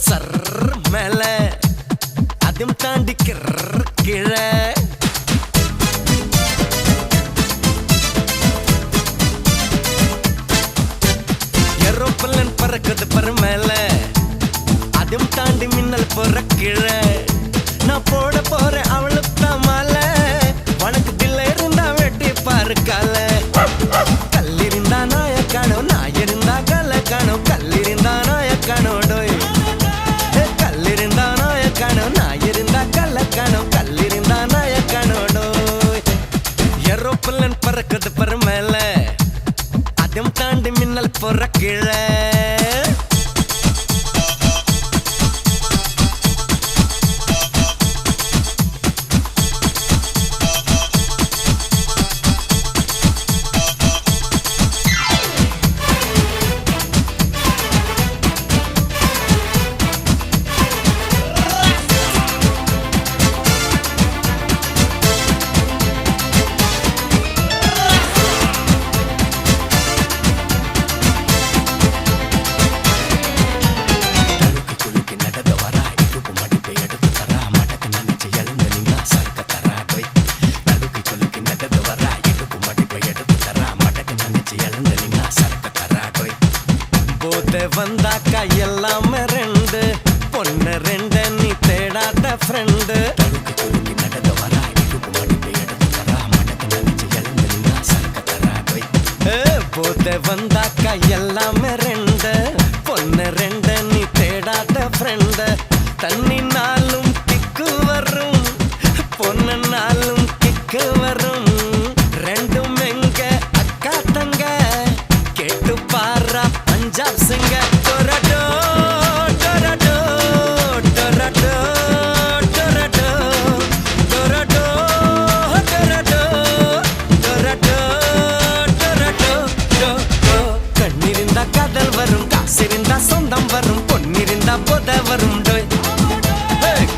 Sir மேல அதும் தாண்டி கீழே ஏரோப்ளேன் பறக்குது பரு மேல அதும் தாண்டி மின்னல் போற கீழே நான் போட போறேன் அவளுக்கு மாலை வணக்கத்தில் இருந்தா வெட்டி பாரு கால கல்லிருந்தா நாய காணும் நாய் இருந்தா கல்ல காணும் கல்லிருந்தா நாய காணோடோய் கல்லிருந்தா நாய காணும் நாய் இருந்தா கல்ல காணும் கல்லிருந்தா நாய காணோடோய் ஏரோப்ளேன் பறக்குது பரு மேல அதும் தாண்டி மின்னல் போற கீழே வந்தாக்கா எல்லாமே ரெண்டு பொண்ணு ரெண்டு நீ தேடாத ஃப்ரெண்டு போத வந்தாக்கா எல்லாமே ரெண்டு பொண்ணு ரெண்டு நீ தேடாத ஃப்ரெண்டு தண்ணி நாளும் கிக்கு வரும் பொண்ணு நாளும் கிக்கு வரும் ரெண்டும் எங்க அக்கா தங்க கேட்டு பாரா பஞ்சாப் சிங்க டொரடோ டொரடோ டொரடோ டொரடோ டொரடோ டொரடோ டொரடோ டொரடோ கண்ணிருந்தா காதல் வரும் காசிருந்தா சொந்தம் வரும் பொன்னிருந்தா போத வரும் டோய்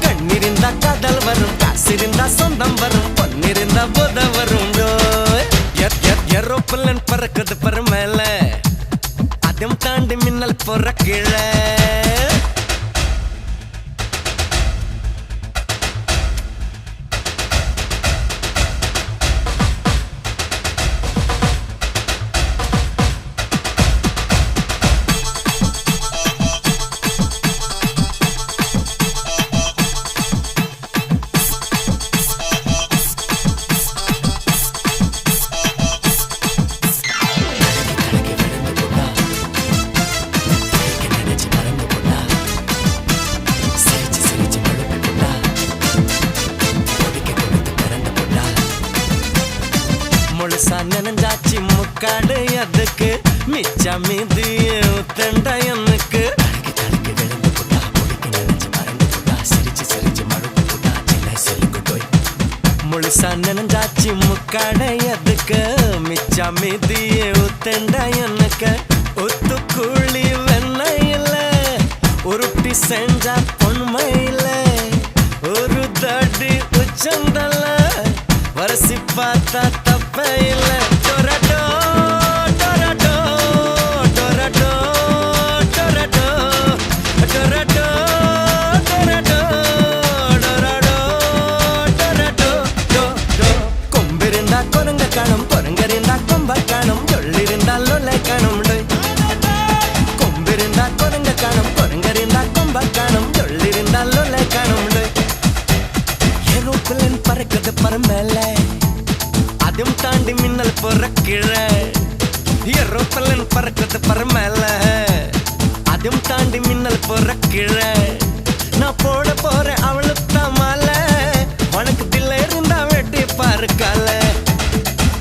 கண்ணிருந்தா காதல் வரும் காசிருந்தா சொந்தம் வரும் பொன்னிருந்தா போத வரும் டோய் ஏரோப்ளேன் பறக்குது பரு மேல அதும் தாண்டி மின்னல் போற கீழே முழுசா நனைஞ்சாச்சு முக்காடு அதுக்கு மிச்சா மீது தண்டா எனக்கு முழுசா நனைஞ்சாச்சு முக்காடு அதுக்கு மிச்சா மீது தண்டா எனக்கு ஒத்து கூலி வெண்ணையில உருட்டி செஞ்சா பொன்மையில ஒரு தடி உச்சந்தல்ல வரசி பார்த்தா தப்பே இல்ல டொரடோ டொரடோ டொரடோ டொரடோ டொரடோ டொரடோ டொரடோ டொரடோ கொம்பிருந்தா கொரங்க காணும் கொரங்கரிந்தா கொம்ப காணும் சொல்லிருந்தா லொல்லை காணும் கொம்பிருந்தா கொரங்க காணும் கொரங்கரிந்தா கொம்ப காணும் சொல்லிருந்தா லொல்லை காணும் ஏரோப்ளேன் பறக்குது பரு மேல அதும் தாண்டி மின்னல் போற கீழே ஏரோப்ளேன் பறக்குது பரு மேல அதும் தாண்டி மின்னல் போற கீழே நான் போட போறேன் அவளுக்கு மாலை வணக்கத்தில் இருந்தா வெட்டி பாரு கால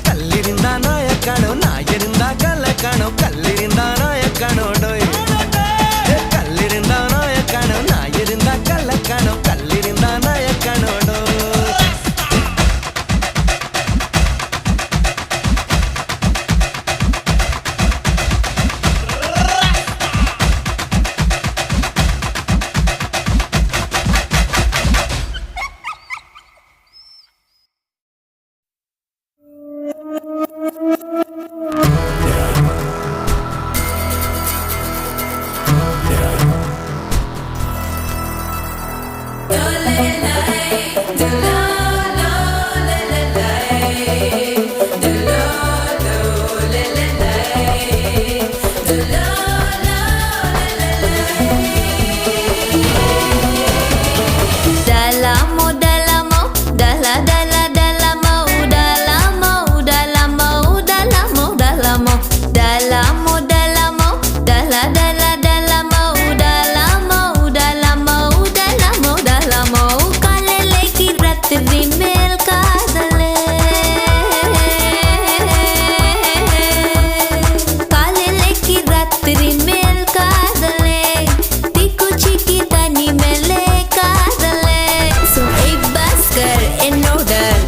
கல்லிருந்தா நாய காணும் நாய் இருந்தா கல்ல காணும் கல்லிருந்தா நாய காணோடோய் கல்லிருந்தா நாய காணும் நாய் இருந்தா கல்ல காணும் கல்லிருந்தா நாய காணோடோ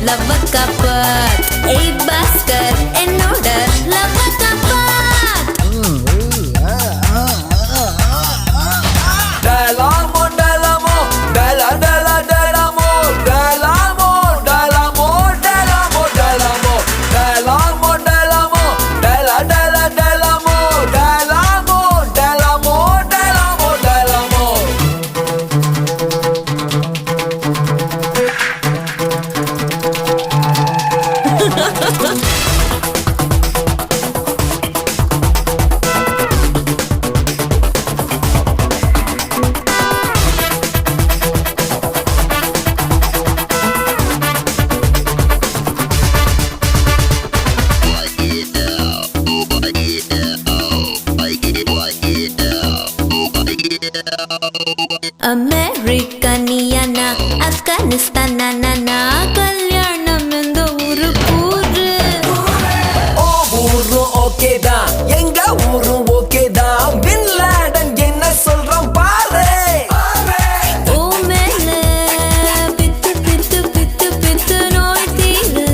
லவ் கப்பட் ஏய் பாஸ்கர் என்னோட love கப்பட் Delamo, Delamo, Dela, Dela, Delamo, Delamo, Delamo, Delamo, Delamo, Delamo, Delamo, Dela, Dela, Delamo, Delamo, Delamo, Delamo, Delamo. அமெரிக்கனியானா ஆப்கானிஸ்தானா கல்யாணம் இந்த ஊரு கூறு ஓ ஊரும் ஓகே தான், எங்க ஊரும் ஓகே தான். பின் லாடன் என்ன சொல்றான் பாரு. ஓ மேல பித்து பித்து பித்து பித்து நோய் தீரு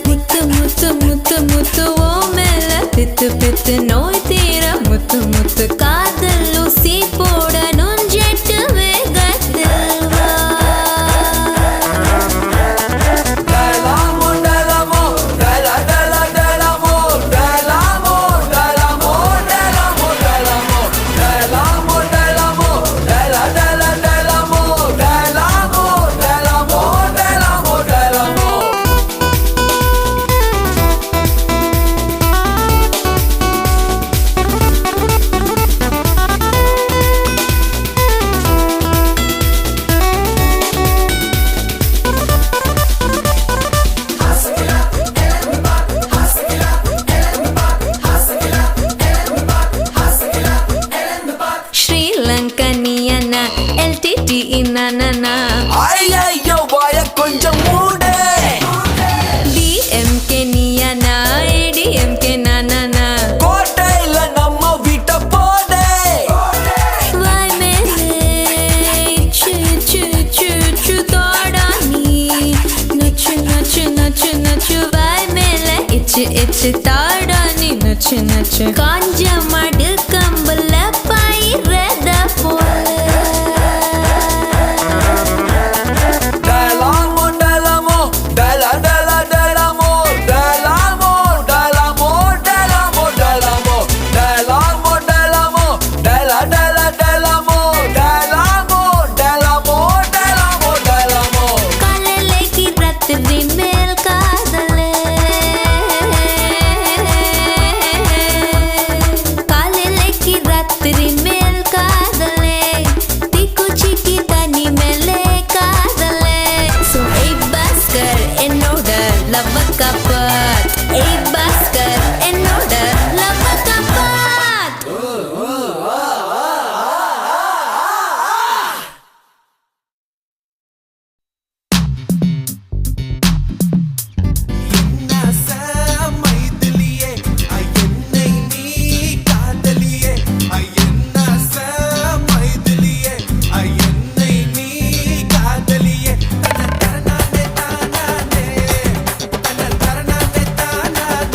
முத்து முத்து முத்து முத்து ஓ மேல பித்து பித்து நோய் தீர முத்து முத்து காதல் ஊசி போட நுஞ்செட்டு வேகத்தில் வா Delamo, Delamo, Dela, Dela, Delamo, Delamo, Delamo, Delamo, Delamo, Delamo, Delamo, Dela, Dela, Delamo, Delamo, Delamo, Delamo, Delamo. ஸ்ரீலங்கனியானா எல்டிடி இன்னானா ஐயையோ, வாய கொஞ்சம் மூடு. டிஎம்கே நியானா ஏடிஎம்கே நானா கோட்டையில நம்ம வீட்டை போடு. வாய் மேலே இச்சு இச்சு இச்சு இச்சு தோடா நீ நச்சு நச்சு நச்சு நச்சு வாய் மேலே இச்சு இச்சு தாடா நீ நச்சு நச்சு காஞ்ச மாடு கம்பல பயிரத போல Delamo, Delamo, Dela, Dela, Delamo, Delamo, Delamo, Delamo, Delamo, Delamo, Delamo, Dela, Dela, Delamo, Delamo, Delamo, Delamo, Delamo. காலையிலே கிரத்திரி மேல் காதலே காலையிலே கிரத்திரி மேல் காதலே தீக்குச்சி கி தனி மேலே காதலே சோ ஏய் பாஸ்கர் என்னோட லவ் கப்பட் ஏய் பாஸ்கர் என்னோட லவ் கப்பட் Delamo,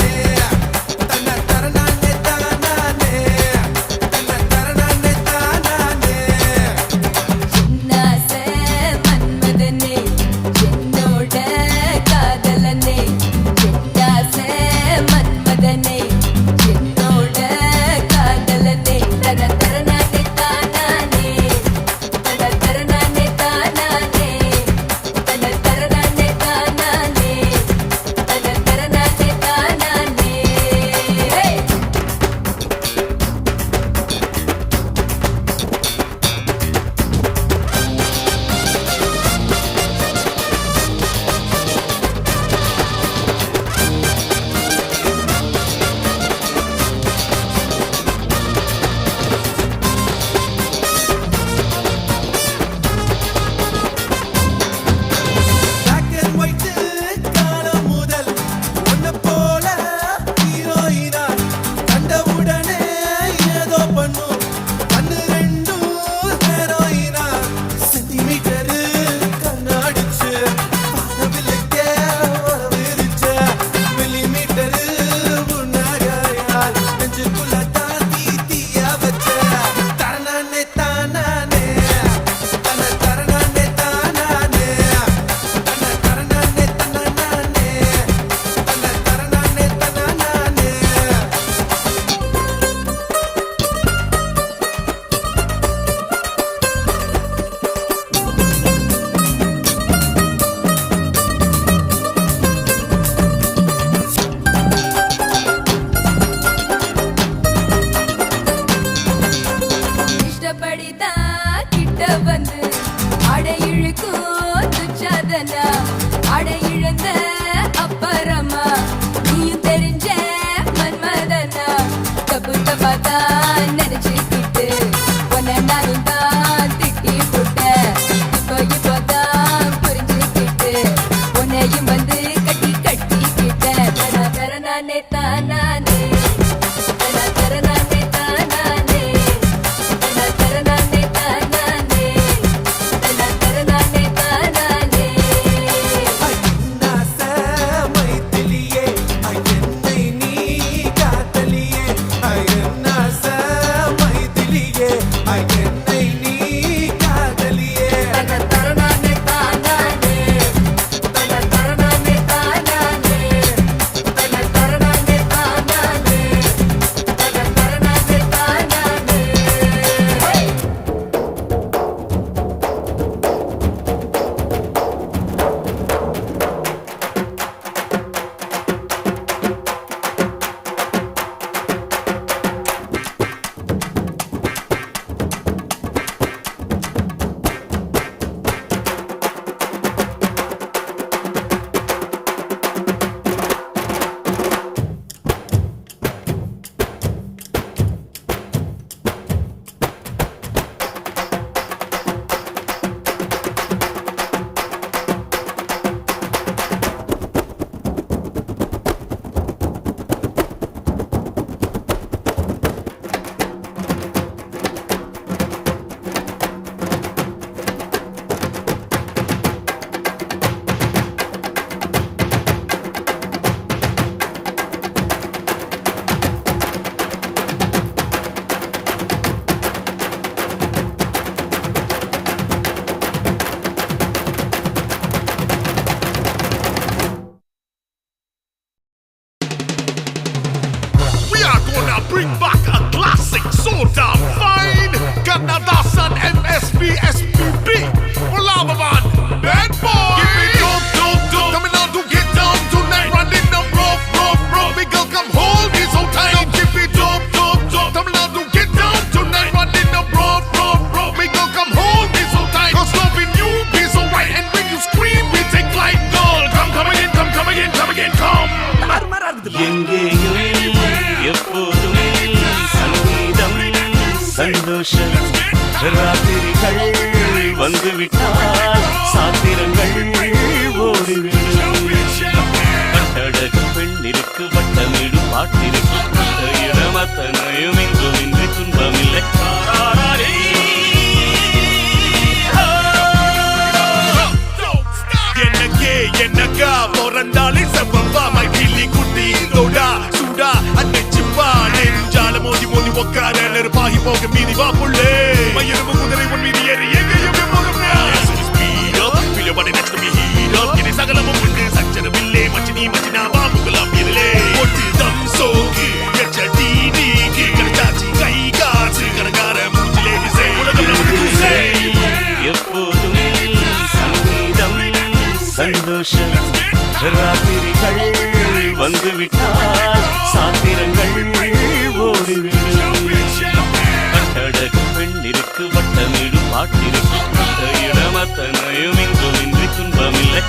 சந்தோஷம் ராத்திரிகள் வந்துவிட்டால் சாத்திரங்கள் ஓடிவிடும் கட்டழகு பெண்ணிற்கு வட்டமிடு பாட்டிற்கு இடமத்தனையும் இன்றுமின்றி துன்பமில்லை என்னக்கா பிறந்தாலே செவ்வா கிள்ளி குட்டி தோடா சூடா அன்னைச்சுப்பா நெஞ்சால மோதி மோதி உக்கார நெருப்பாகி போக மீதி வா புள்ளே மயிரும் குதிரை உன் மீதி ஏறி எங்கேயும் போகும் சகலமும் உண்டு சச்சரவில்லை மச்சினி மச்சினா பாம்புகளாம் இருளே ஒட்டு தம் சோக்கு எச்சடி நீக்கி கடைச்சாச்சி கை காசு கணக்கார மூச்சிலே விசை உலகம் நமக்கு பூசை எப்போதும் சங்கீதம் சந்தோஷம் ராத்திரிகள் வந்துவிட்டால் சாத்திரங்கள் ஓடிவிடும் கட்டழகு பெண்ணிற்கு வட்டமிடு பாட்டிற்கு இடமத்தனையும் இன்றுமின்றி துன்பமில்லை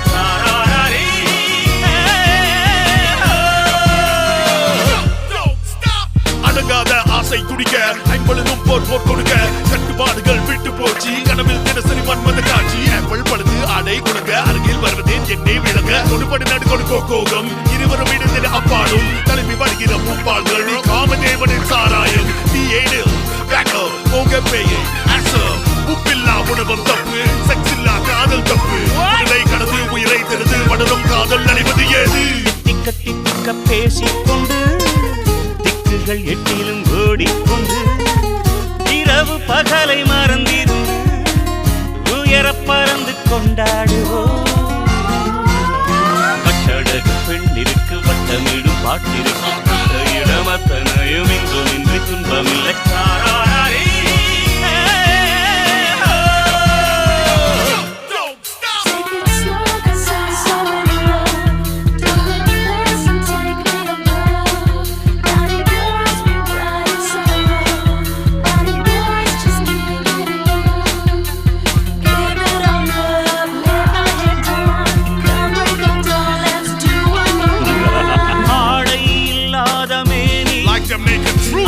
அடங்காத ஆசை துடிக்க ஐம்பொழுதும் போர் கொடுக்க கட்டுப்பாடுகள் விட்டு போச்சு கனவில் தினசரி மன்மத காட்சி ஆப்பிள் பழுது அடை குணங்க அருகில் வருவதே என்னை விளங்க கொடுப்படு நடு கொடுக்கோ கோகம் இருவரும் இணைந்த அப்பாடும் தலைமை வருகிற பூப்பாள்கள் காமதேவனின் சாராயம் நீ ஏடு போக பேயை உப்பில்லா உணவம் தப்பு செக்ஸ் இல்லா காதல் தப்பு உடலை கடந்து உயிரை தெரிந்து வளரும் காதல் நடைவது ஏது திக்க திக்க பேசிக்கொண்டு திக்குகள் எட்டிலும் ஓடிக்கொண்டு இரவு பகலை மறந்திருந்து உயர பறந்து கொண்டாடுவோம் கட்டழகு பெண்ணிற்கு வட்டமிடு பாட்டிற்கு இடமத்தனையும் இன்றுமின்றி துன்பமில்லை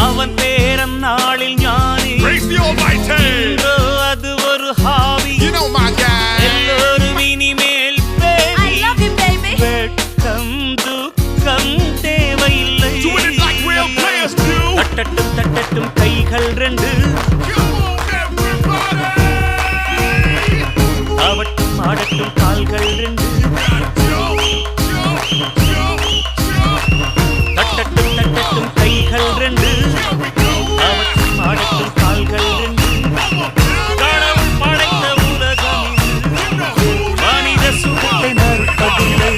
அவன் பேரன் நாளில் ஞானி அது ஒரு ஹாபி எல்லோரும் இனிமேல் வெட்கம் துக்கம் தேவையில்லை தட்டட்டும் தட்டட்டும் கைகள் ரெண்டு ஆவட்டும் ஆடட்டும் கால்கள் ரெண்டு தட்டட்டும் தட்டட்டும் கைகள் ரெண்டு ஆவட்டும் ஆடட்டும் கால்கள் ரெண்டு கடவுள் படைத்த உலகம் மனித சுகத்தை மறுப்பதில்லை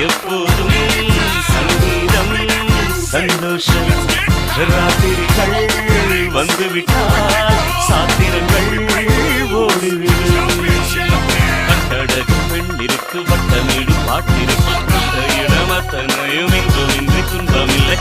எப்போதும் சங்கீதம் சந்தோஷம் ராத்திரிகள் வந்துவிட்டால் சாத்திரங்கள் ஓடிவிடும் கட்டழகு பெண்ணிற்கு வட்டமிடு பாட்டிற்கு இடமத்தனையும் இன்றுமின்றி துன்பமில்லை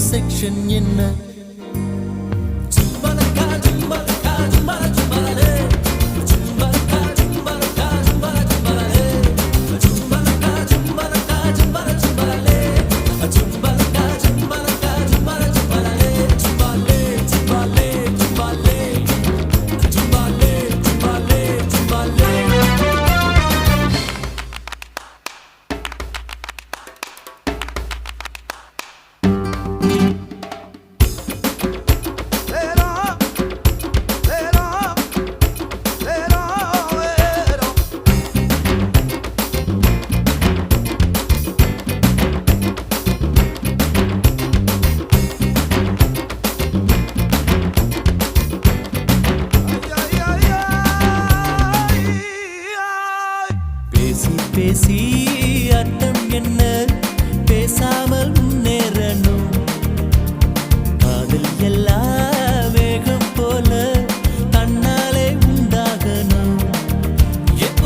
செக்ஷன் என்ன பேசி அர்த்தம் என்ன பேசாமல் முன்னேறணும் காதல் எல்லாம் வேகம் போல தன்னாலே உண்டாகணும் எப்ப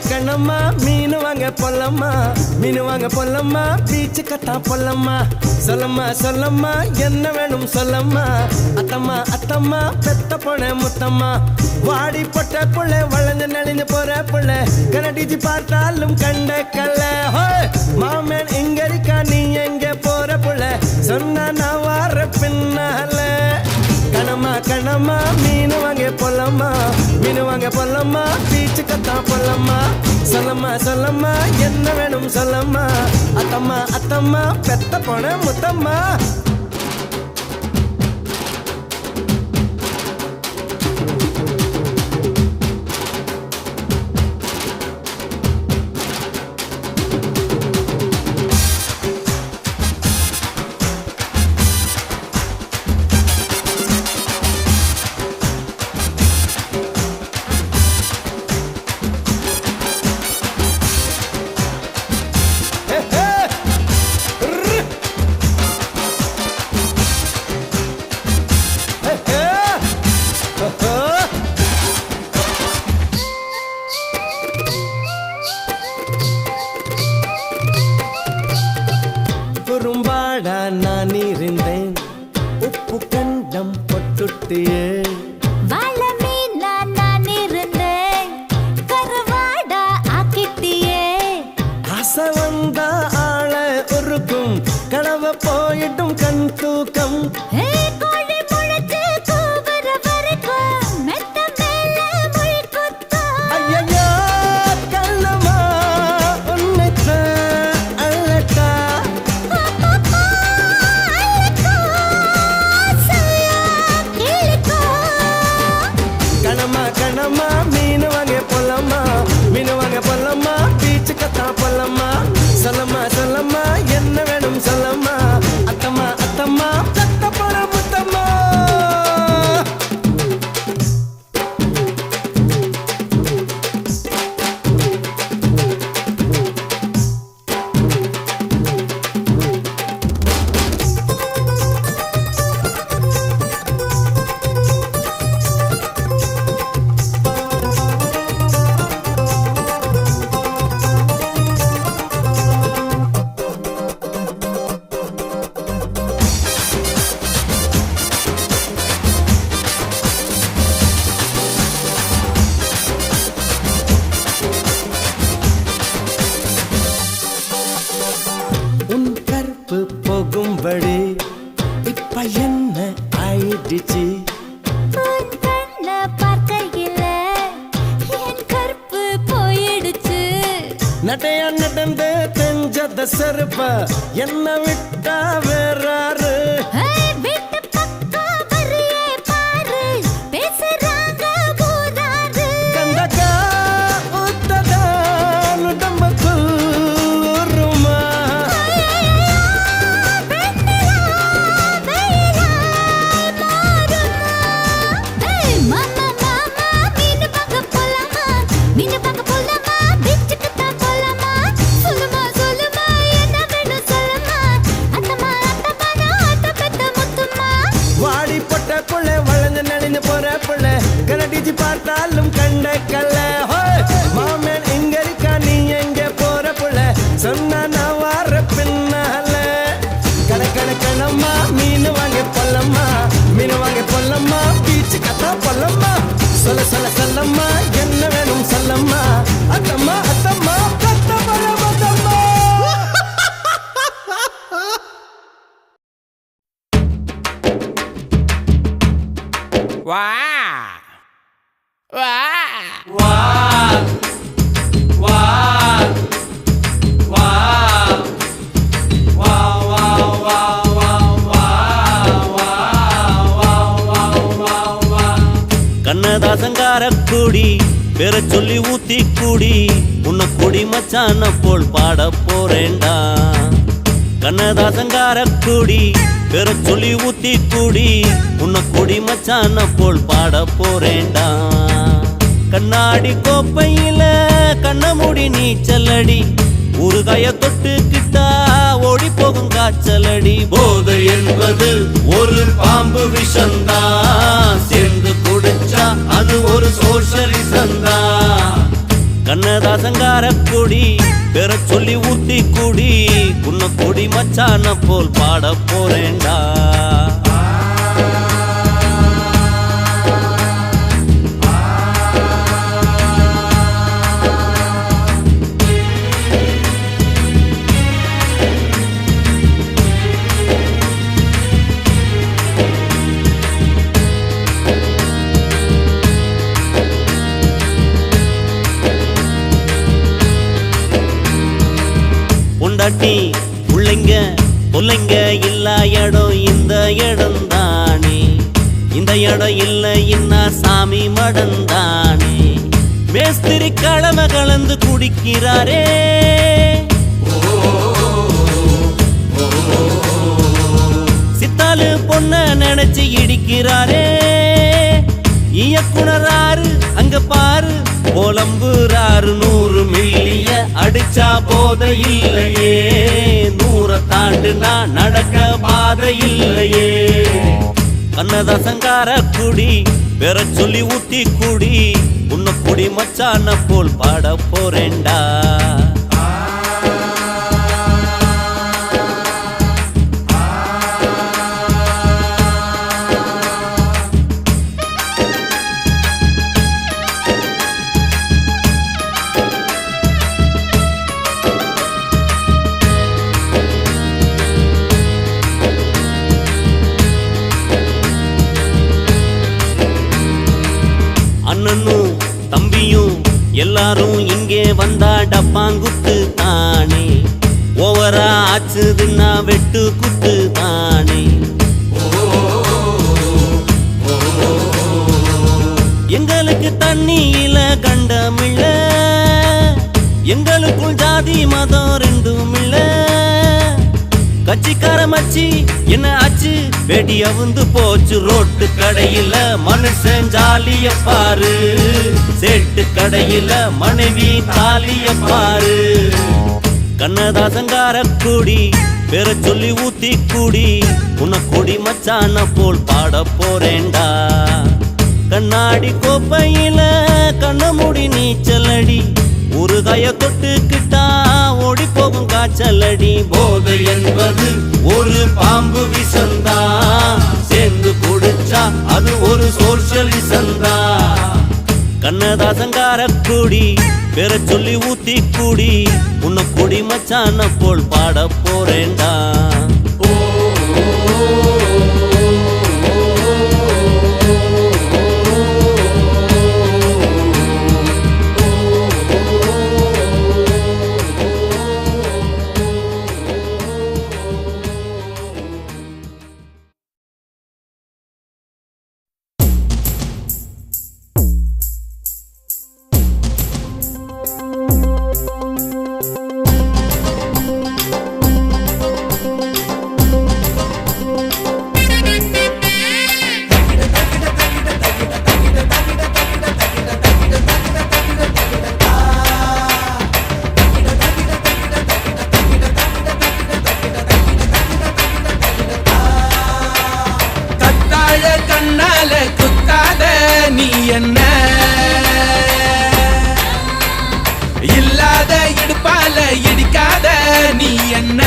கண்ணம்மா மீன் வாங்க பொல்லம்மா மீன் வாங்க பொல்லம்மா பீச்சு கட்டா பொல்லம்மா சொல்லம்மா சொல்லம்மா என்ன வேணும் சொல்லம்மா அத்தம்மா அத்தம்மா பெத்த பொண்ண முத்தம்மா வாடி பொட்ட புள்ள வளைஞ்சு நெளிஞ்சு போற புள்ள கனடிச்சு பார்த்தாலும் கண்ட கல்ல மாமன் எங்க இருக்கா நீ எங்க போற புள்ள சொன்னா நான் வார பின்னால கணமா கணமா மீன் வாங்க பொல்லம்மா மீன் வாங்க பொல்லம்மா பீச்சு கத்தா பொல்லம்மா சொல்லம்மா சொல்லம்மா என்ன வேணும் சொல்லம்மா அத்தம்மா அத்தம்மா பெத்த பொண்ண முத்தம்மா குறும்பாடா நான் இருந்தேன் உப்பு கண்டம் பொட்டுட்டியே வாழ மீனா நான் இருந்தேன் கருவாடா ஆக்கிட்டியே ஆசை வந்தா ஆள உருக்கும் கனவு போயிட்டும் கண் தூக்கம் கோழி முளைச்சு கூவுற வரைக்கும் மெத்த மேல மொழி குத்தம் ஐயையோ கண்ணம்மா உன்னைத்தான் அழட்டா கணமா கணமா மீன் வாங்க பொல்லம்மா மீன் வாங்க பொல்லம்மா பீச்சு கத்தா பொல்லம்மா சொல்லம்மா சொல்லம்மா என்ன வேணும் சொல்லம்மா அத்தம்மா அத்தம்மா பெத்த பொண்ண முத்தம்மா உன் கற்பு போகும்படி இப்ப என்ன ஆயிடுச்சு உன் கண்ண பார்க்கையில என் கற்பு போயிடுச்சு நட்டையா நடந்து தெரிஞ்சத செருப்ப என்ன விட்டா வேறாரு வீட்டு பக்கம் வரியே பாரு பேசுறாங்க ஊராரு கண்டக்கா ஊத்ததா உடம்புக்குள் ஊறுமா வாடி பொட்ட புள்ள வளைஞ்சு நடிந்து போற புள்ள கனடிச்சு பார்த்தாலும் கண்ட கல்ல மாமன் எங்க இருக்கா நீ எங்க போற புள்ள சொன்னா நான் வார பின்னால கணக்கணக்கணம்மா மீன் வாங்க பொல்லம்மா மீன் வாங்க பொல்லம்மா பீச்சு கத்தா பொல்லம்மா சொல்ல சொல்ல சொல்லம்மா என்ன வேணும் சொல்லம்மா அத்தம்மா அத்தம்மா பெத்த பொண்ண முத்தம்மா வா வா வா வா வா கண்ணதாசங்கார கூடி பெற சொல்லி ஊத்தி கூடி உன்னை கொடி மச்சான போல் பாட போறேன்டா கண்ணதாசங்கார கூடி பெற சொல்லி ஊத்தி கூடி உன்னை கொடி மச்சான போல் பாட போறேன்டா கண்ணாடி கோப்பையில கண்ண மூடி நீச்சலடி ஊறுகாய தொட்டுக்கிட்டா ஓடி போகும் காய்ச்சலடி போதை என்பது ஒரு பாம்பு விஷந்தான் சேர்ந்து குடிச்சா அது ஒரு சோஷலிசந்தா கண்ணதாசங்கார கொடி பெற சொல்லி ஊத்தி கூடி உன்ன கொடி மச்சான போல் பாட போறேன்டா. பொண்டாட்டி பிள்ளைங்க தொல்லைங்க இல்ல இடம் இந்த இடம் தானே, இந்த இடம் இல்ல இன்னா சாமி மடம் தானே. மேஸ்திரி கலம கலந்து குடிக்கிறாரே, சித்தாலு பொண்ண நினைச்சு இடிக்கிறாரே. இயக்குனராரு அங்க பாரு புலம்புறாரு, 100 மில்லிய அடிச்சா போத இல்லையே, 100 தாண்டு நான் நடக்க பாத இல்லையே. கண்ணதாசங்கார குடி பெற சொல்லி ஊத்தி குடி உன்ன குடி மச்சான போல் பாட போறேன்டா. அண்ணனும் தம்பியும் எல்லாரும் இங்கே வந்தா டப்பாங்குத்து தானே, ஓவரா ஆச்சுதுன்னா வெட்டு குத்து தானே. எங்களுக்கு தண்ணியில கண்டமில்ல, எங்களுக்குள் ஜாதி மதம் ரெண்டும் இல்ல. கட்சிக்கார மச்சி என்ன ஆச்சு வெடி அவுந்து போச்சு, ரோட்டு கடையில மனுஷன் ஜாலிய பாரு, சேட்டு கடையில மனைவி தாலிய பாரு. கண்ணதாசங்கார கூடி பெற சொல்லி ஊத்தி கூடி உன்ன கொடி மச்சான போல் பாட போறேன்டா. கண்ணாடி கோப்பையில கண்ண மூடி நீச்சலடி, ஒரு கைய தொட்டுக்கிட்டா ஓடி போகும் காய்ச்சலடி. போதை என்பது ஒரு பாம்பு விசந்தா, சேர்ந்து குடிச்சா அது ஒரு சோஷலிசந்தா. கண்ணதாசங்கார கூடி பெற சொல்லி ஊத்தி கூடி உன்ன கொடி மச்சான போல் பாட போறேன்டா. என்ன இல்லாத இடுப்பால இடிக்காத நீ என்ன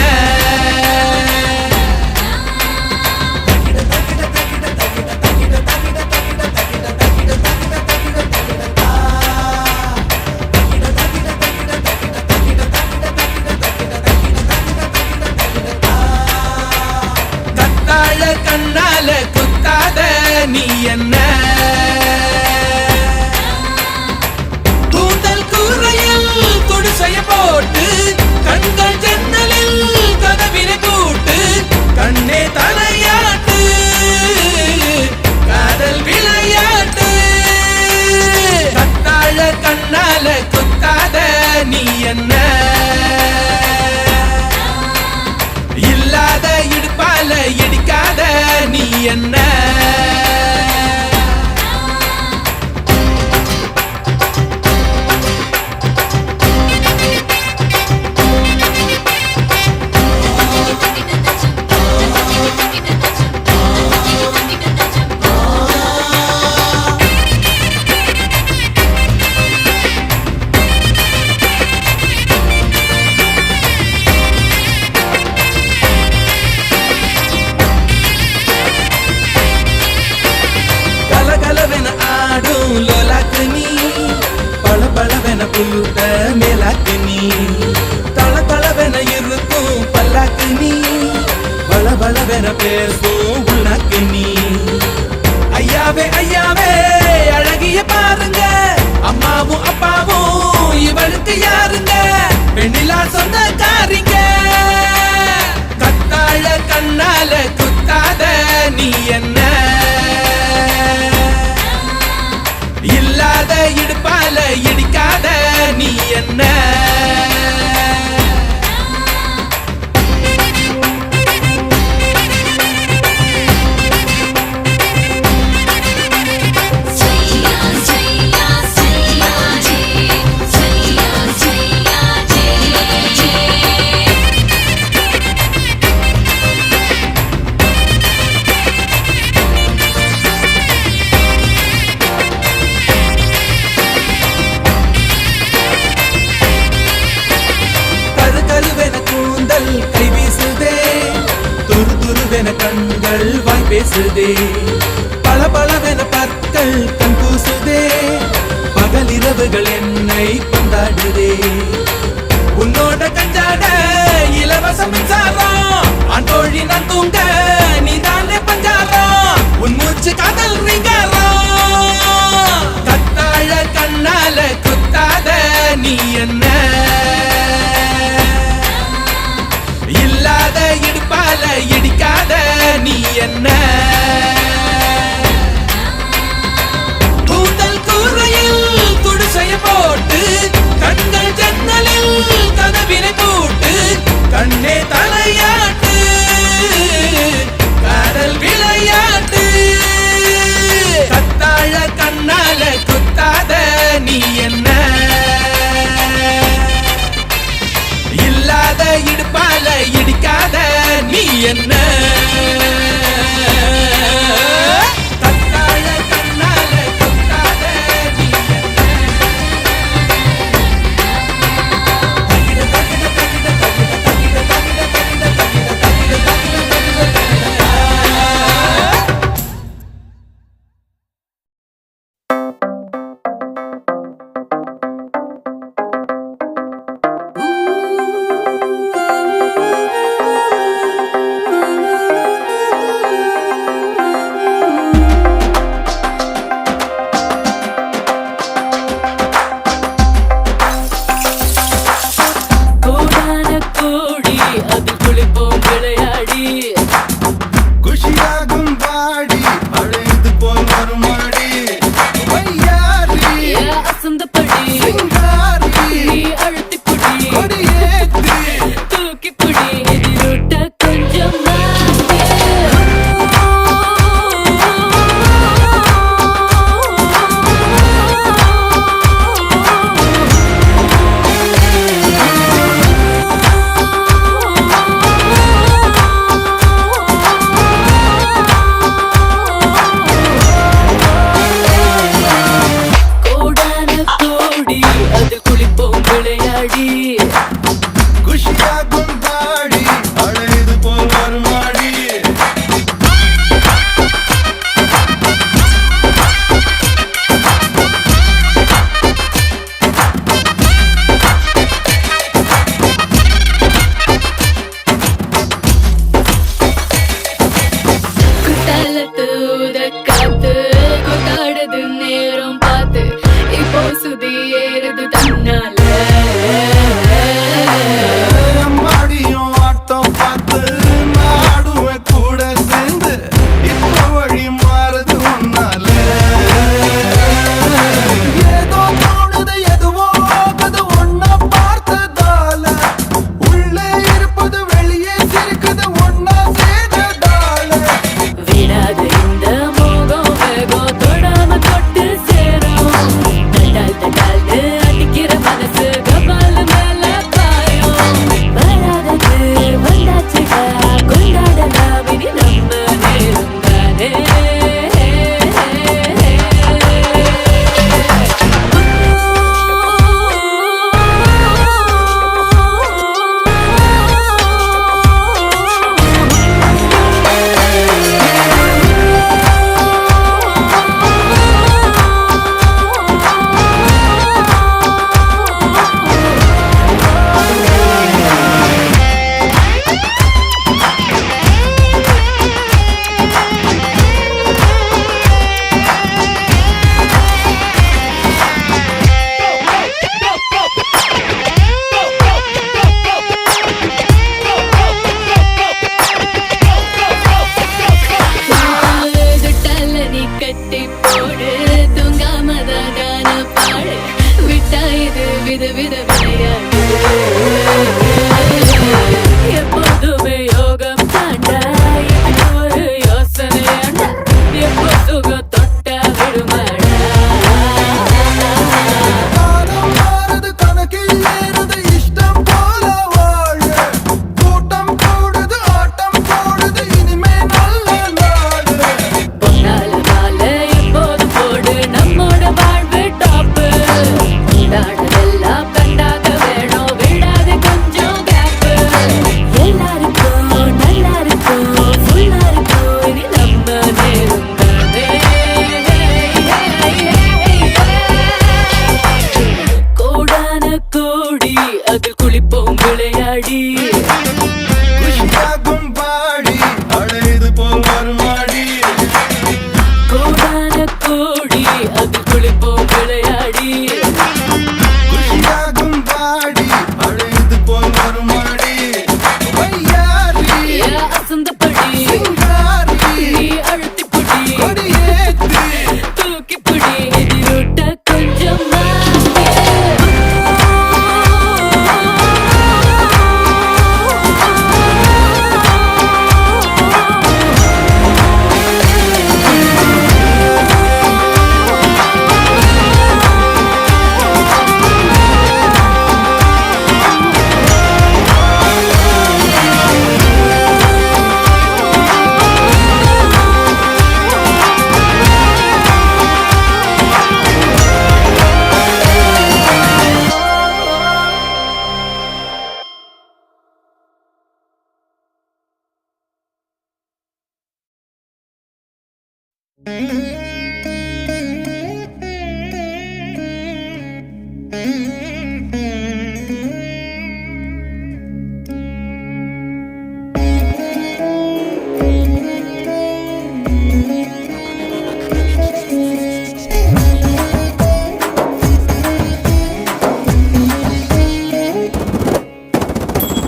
கத்தாழ கண்ணால குத்தாத நீ என்ன போட்டு கண்கள் ஜன்னலில் கதவினை கூட்டு கண்ணே தலையாட்டு காதல் விளையாட்டு கத்தாழ கண்ணால குத்தாத நீ என்ன இல்லாத இடுப்பால இடிக்காத நீ என்ன குலுத்த மேலாக்கு நீ தள தளவென இருக்கும் பல்லாக்கு நீ பல பலவென பேசும் உள்ளாக்கு நீ ஐயாவே ஐயாவே அழகிய பாருங்க அம்மாவும் அப்பாவும் இவளுக்கு யாருங்க பெண்ணிலா சொந்தக்காரிங்க கத்தாழ கண்ணால குத்தாத நீ என்ன இல்லாத இடுப்பால இடிக்காத நீ என்ன கை வீசுதே துரு துருவென கண்கள் வாய் பேசுதே பல பலவென பற்கள் கண் கூசுதே பகல் இரவுகள் என்னை கொண்டாடுதே உன்னோட கஞ்சாட இலவச மின்சாரம் அன்றோழி நான் தூங்க நீதானே பஞ்சாரம் உன் மூச்சு காதல் ரீங்காரம் கத்தாழ கண்ணால குத்தாத நீ என்ன இல்லாத இடுப்பால இடிக்காத நீ என்ன கூந்தல் கூரையில் குடிசைய போட்டு கண்கள் ஜன்னலில் கதவினை போட்டு கண்ணே தலையாட்டு காதல் விளையாட்டு கத்தாழ கண்ணால குத்தாத நீ என்ன இல்லாத இடுப்பால இடிக்காத நீ என்ன கத்தாழ கண்ணால குத்தாத நீ என்ன தகிட தகிட தகிட தகிட தகிட தகிட தகிட தகிட தகிட தகிட தகிட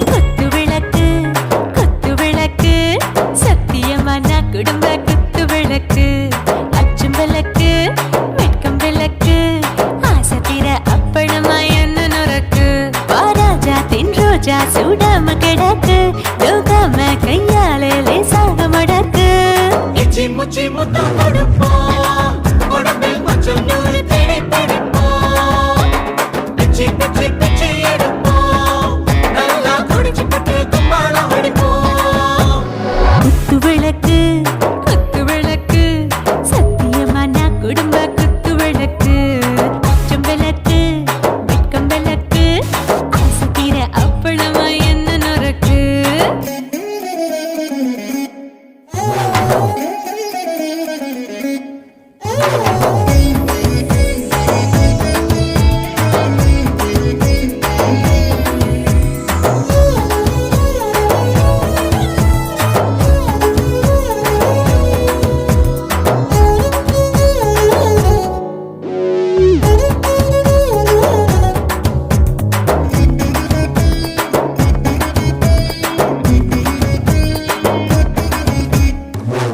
குத்து விளக்கு குத்து விளக்கு சத்தியமான குடும்ப குத்து விளக்கு அச்சும் விளக்கு வெட்கம் விளக்கு ஆசை தீர அப்பளமா என்ன நுறக்கு வாராஜா தின் ரோஜா சூடாம கிடக்கு யோகாம கையாலே லேசாக மடக்கு இச்சி முச்சி முத்தம் கொடுப்போம் உடம்பில் மச்சம் நூறு தேடி பிடிப்போம் பிச்சி பிச்சி பிச்சி எடுப்போம் நல்லா குடிச்சு பட்டு கும்பாலம் அடிப்போம் குத்து விளக்கு குத்து விளக்கு சத்தியமான குடும்ப குத்து விளக்கு அச்சம் விளக்கு வெட்கம் விளக்கு ஆசை தீர அப்பளமா என்ன நுறக்கு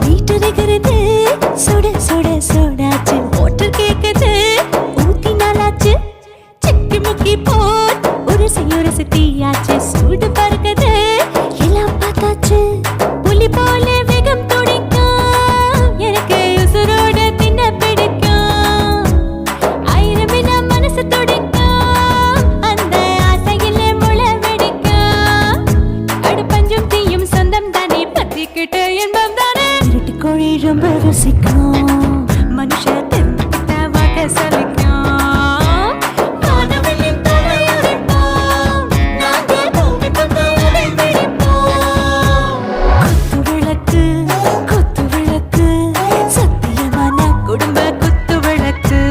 வீட்டுகிறது சுட சுட சோடாச்சு மோட்டர் கேக்குது ஊத்தி நாளாச்சு சிக்கி முக்கி போல் உரசி தீயாச்சு சூடு பறக்குது எல்லாம் பார்த்தாச்சு புலி போல வேகம் துடிக்கும் எனக்கு உசுரோட தின்ன பிடிக்கும் ஆயிரம் வினா மனசு துடிக்கும் அந்த ஆசையில முளை வெடிக்கும் அடு பஞ்சும் தீயும் சொந்தம் தானே பத்திக்கிட்டு என்பம் தானே இருட்டு கோழி ரொம்ப ருசிக்கும் மனுஷ தெரிஞ்சுக்கிட்ட வாக்க சலிக்கும் வானவெளியின் தலையுடைப்போம் நாங்கள் பூமி பந்து உடை வெடிப்போம் குத்து விளக்கு சத்தியமான குடும்ப குத்து விளக்கு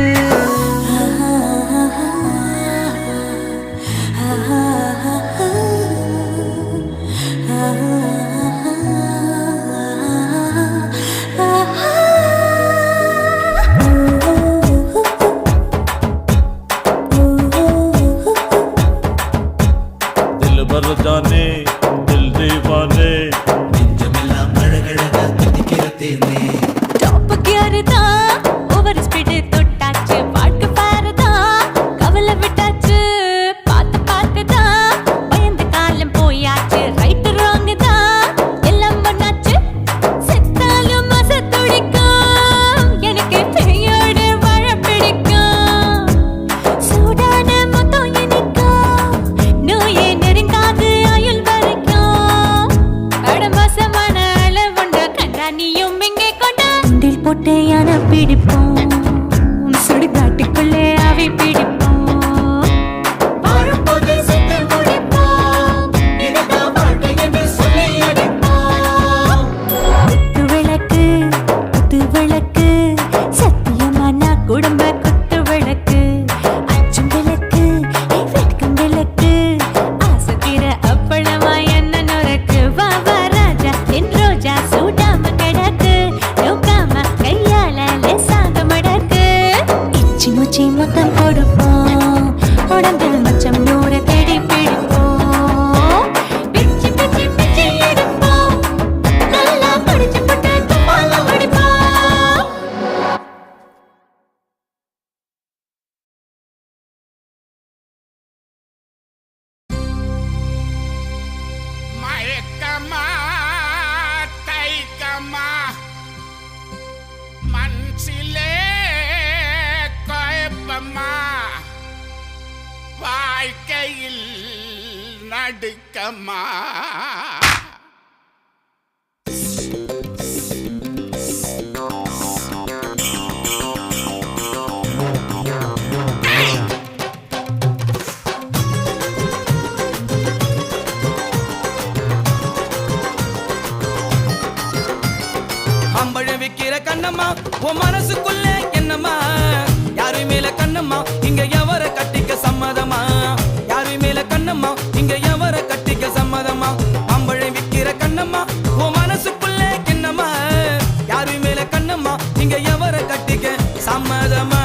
दिल भर जाने दिल दीवाने நெஞ்சமெல்லாம் அழகழகா துடிக்கிறதேனே டாப் கியர் தான் ஓவர் ஸ்பீடு தொட்டாச்சு வாழ்க்கை பாரு தான் கவலை விட்டாச்சு பார்த்து பார்த்து தான் பயந்து காலம் போயாச்சு ரைட் ராங் தான் எல்லாம் பண்ணாச்சு செத்தாலும் மச துடிக்கும் எனக்கு பேயோட வாழ பிடிக்கும் சூடான மொத்தம் எனக்கும் நோயே நெருங்காது ஆயுள் வரைக்கும் கடமசமான அளவுண்ட கண்டா நீயும் இங்கே கொண்டா உண்டில் போட்டு யானை பிடிப்போம் சுடுகாட்டுக்குள்ளே அவை பிடிப்போம் வாழும்போது செத்து முடிப்போம் இதுதான் வாழ்க்கை என்று சொல்லி அடிப்போம் குத்து விளக்கு சத்தியமான குடும்ப குத்து விளக்கு அச்சும் விளக்கு வெட்கம் விளக்கு ஆசை தீர அப்பளமா என்ன நுறக்கு வா வா ராஜா என் ரோஜா சூடாம கிடக்கு நோக்காம கையால லேசாக மடக்கு இச்சி முச்சி மொத்தம் கொடுப்போம் உடம்பில் மச்சம் நூறு தேடி பிடிப்போம் பிச்சி பிச்சி பிச்சி எடுப்போம் நல்லா படிச்சு போட்டு கும்பாலம் அடிப்போம் மயக்கமா தைக்கமா மனசிலே குழப்பமா வாழ்க்கையில் நடுக்கமா விக்கிற கண்ணம்மா உன் மனசுக்குள்ளே என்னம்மா யாரு மேல கண்ணம்மா இங்க எவர கட்டிக்க சம்மதமா யாரு மேல கண்ணம்மா இங்க எவர கட்டிக்க சம்மதமா மாம்பழம் விக்கிற கண்ணம்மா உன் மனசுக்குள்ளே என்னம்மா யாரு மேல கண்ணம்மா இங்க எவர கட்டிக்க சம்மதமா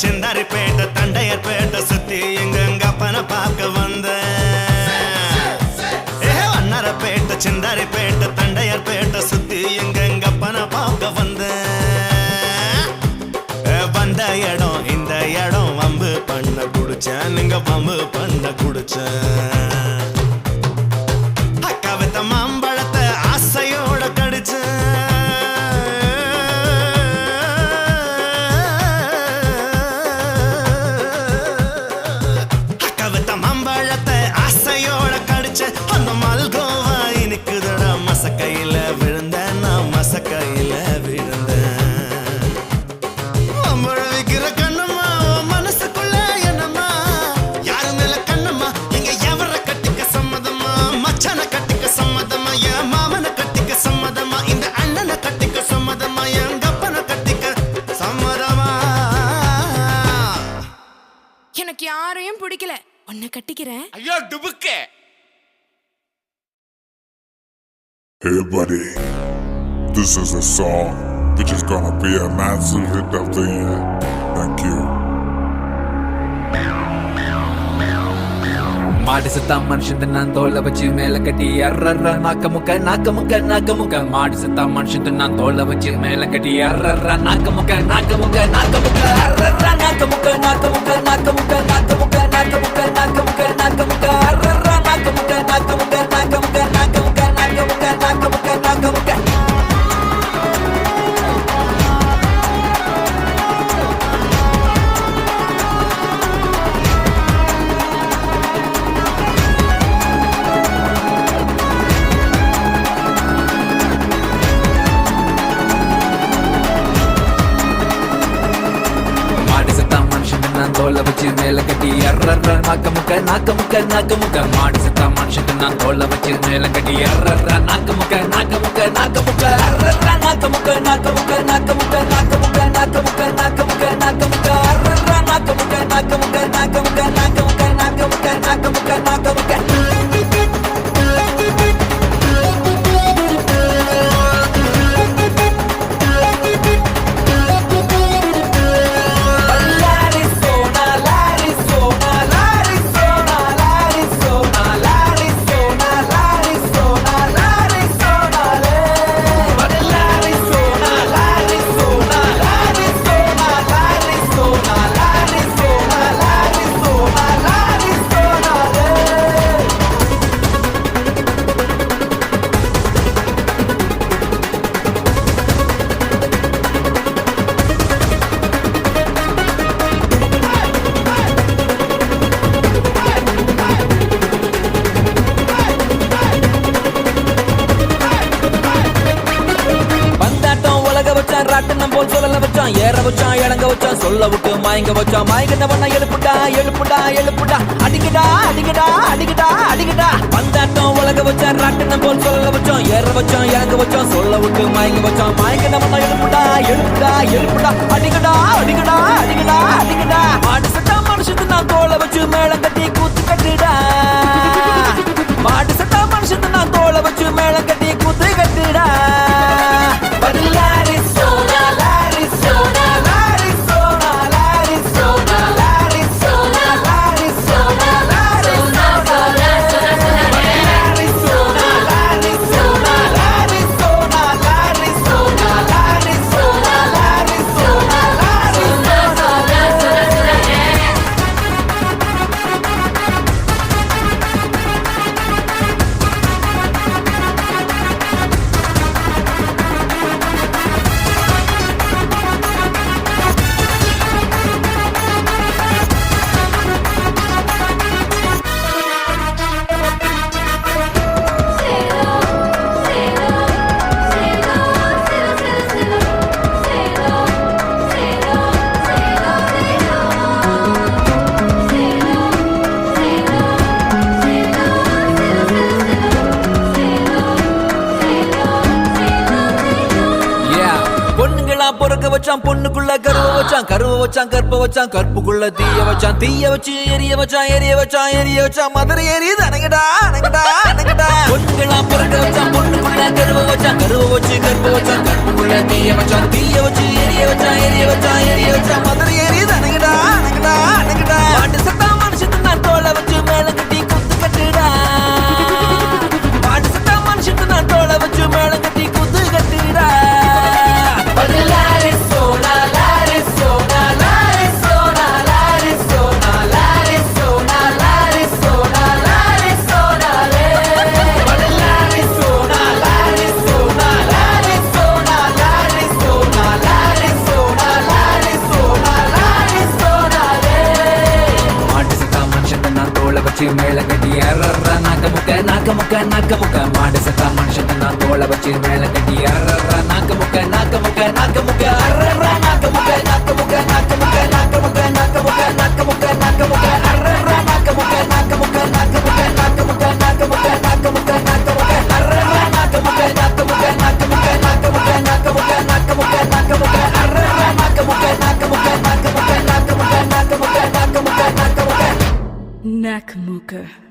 சிந்தாரிப்பேட்டை தண்டையர்பேட்டை சுத்தி எங்க அப்பனை பார்க்க வந்தேன். வண்ணாரப்பேட்டை சிந்தாரிப்பேட்டை தண்டையர்பேட்டை சுத்தி எங்க அப்பனை பார்க்க வந்தேன். வந்த இடம் இந்த இடம் வம்பு பண்ண குடுக்க பிடிச்சேன் நீங்க பம்பு பண்ண குடிச்சேன் அக்கா வித்த மாம்பழத்தை ஆசையோட கடிச்சேன் அக்கா வித்த மாம்பழத்தை ஆசையோட கடிச்சேன் அந்த மல்கோவா இனிக்குதடா மசக்கையில விழுந்தேன் நான் மசக்கையில விழுந்தேன் மாம்பழம் விக்கிற கண்ணம்மா உன் மனசுக்குள்ள என்னம்மா யாரு மேல கண்ணம்மா எங்க எவர கட்டிக்க சம்மதமா மச்சான கட்டிக்க சம்மதமா என் மாமனை கட்டிக்க சம்மதமா இந்த அண்ணனை கட்டிக்க சம்மதமா என் கப்பனை கட்டிக்க சம்மதமா எனக்கு யாரையும் பிடிக்கல உன்னை கட்டிக்கிறேன். ஐயோ டுபுக்கே. Hey buddy, this is a song which is gonna be a massive hit of the year. Thank you. மாடு செத்தா மனுஷன் நான் தோலை வச்சு மேல கட்டி அர்ற நாக்க முக்க மாடு செத்தா மனுஷன் நான் தோலை வச்சு மேல கட்டி அர்ற நாக்க முக்க அர்ற நாக்க முக்க அர்ற நாக்க முக்க தோலை வச்சு மேல கட்டி அர்ற நாக்க முக்க மாடு செத்தா மனுஷன் நான் தோலை வச்சு மேல கட்டி அர்ற நாக்க முக்க அர்ற நாக்க முக்க அர்ற நாக்க முக்க ராட்டனம் போல் சொல்லல வச்சான் ஏற வச்சான் இறங்க வச்சான் சொல்ல விட்டு மயங்கிட்டவன எழுப்புடா அடிக்கடா பந்தாட்டம் உலக வச்சான் ராட்டனம் போல் சொல்லல வச்சான் ஏற வச்சான் இறங்க வச்சான் சொல்ல விட்டு மயங்கிட்டவன எழுப்புடா அடிக்கடா மாடு சட்டா மனுஷத்து நான் தோலை வச்சு மேளம் கட்டி கூத்து கட்டுடா மாடு சட்டா மனுஷத்து நான் தோலை வச்சு மேளம் கட்டி கூத்து கட்டுடா பொறுக்க வச்சான் பொண்ணுக்குள்ள கருவ வச்சான் கற்புக்குள்ள தீய வச்சு எரிய வச்சான் மதுரை எரியுது அணங்கடா பொண்ணுங்களா பொறுக்க வச்சான் பொண்ணுக்குள்ள கருவ வச்சான் கற்புக்குள்ள தீய வச்சு எரிய வச்சான் மதுரை எரியுது அணங்கடா மாட்டு சத்தா மனுஷத்து நான் தோலை வச்சு மேல கட்டி குத்து கட்டுடா மாட்டு சத்தா மனுஷத்து நான் தோலை வச்சு மேல கட்டி குத்து கட்டுடா Larisona, வச்சு மேல கட்டி அறற நாக்க முக்க நாக்க முக்க நாக்க முக்க மாடு சத்தா மனுஷன் நான் தோலை வச்சு மேல கட்டி அறற நாக்க முக்க நாக்க முக்க நாக்க முக்க அறற நாக்க முக்க நாக்க முக்க நாக்க முக்க நாக்க முக்க நாக்க முக்க நாக்க முக்க நாக்க முக்க அறற நாக்க முக்க நாக்க முக்க நாக்க முக்க நாக்க முக்க நாக்க முக்க நாக்க முக்க நாக்க முக்க அறற நாக்க முக்க நாக்க முக்க நாக்க முக்க நாக்க முக்க நாக்க முக்க நாக்க முக்க நாக்க முக்க அறற நாக்க முக்க நாக்க முக்க நாக்க முக்க நாக்க முக்க நாக்க முக்க நாக்க முக்க நாக்க முக்க Nakamuka.